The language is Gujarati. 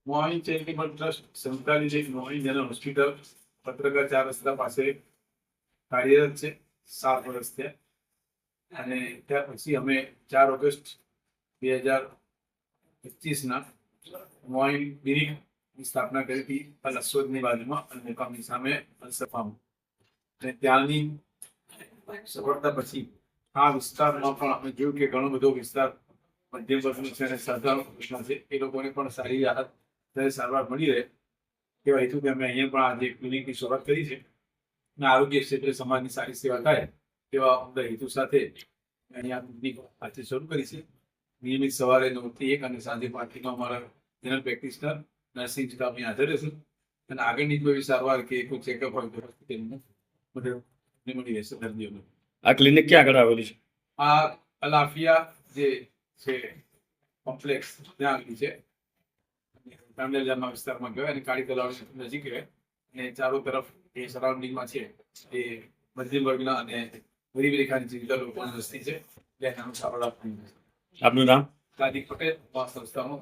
મોર્નિંગ ચેરિટેબલ ટ્રસ્ટ સંચાલિત એક મોર્નિંગ જનરલ હોસ્પિટલ પત્રકાર 4 રસ્તા પાસે કાર્યરત છે 7 વર્ષ થયા. અને ત્યાર પછી અમે 4 ઓગસ્ટ 2025ના મોર્નિંગ ક્લિનિકની સ્થાપના કરી હતી અલસોદની બાજુમાં અને મુકામની સામે અલસફામાં. અને ત્યાંની સફળતા પછી આ વિસ્તારમાં પણ અમે જોયું કે ઘણો બધો વિસ્તાર મધ્યમ વર્ગનો છે અને સાધારણ વર્ગના છે. એ લોકોને પણ સારી રાહત સારવાર મળી રહે એવા હેતુથી અમે અહીંયા પણ આજે ક્લિનિકની શરૂઆત કરી છે. અને આરોગ્ય ક્ષેત્રે સમાજની સારી સેવા થાય તેવા ઉમદા હેતુ સાથે અહીંયા ક્લિનિક આજે શરૂ કરી છે. નિયમિત સવારે 9 થી 1 અને સાંજે 5 થી 9 અમારા જનરલ પ્રેક્ટિશનર નર્સિંગ સ્ટાફ અહીંયા હાજર રહેશે. અને આગળની કોઈ સારવાર કે કોઈ ચેકઅપ હોય તો તેમને મળી રહેશે દર્દીઓને. આ ક્લિનિક ક્યાં આગળ આવેલી છે? આ અલાફિયા જે છે કોમ્પ્લેક્સ ત્યાં આવેલી છે. વિસ્તારમાં કહેવાય અને કાળી તલાવ નજીક રહે અને ચારો તરફ એ સરાઉન્ડિંગમાં છે એ મધ્યમ વર્ગના અને ગરીબ રેખાની જીવતા લોકોની વસ્તી છે. એટલે એનો સારો લાભ થઈ જશે. આપનું નામ? હાર્દિક પટેલ, સંસ્થાનો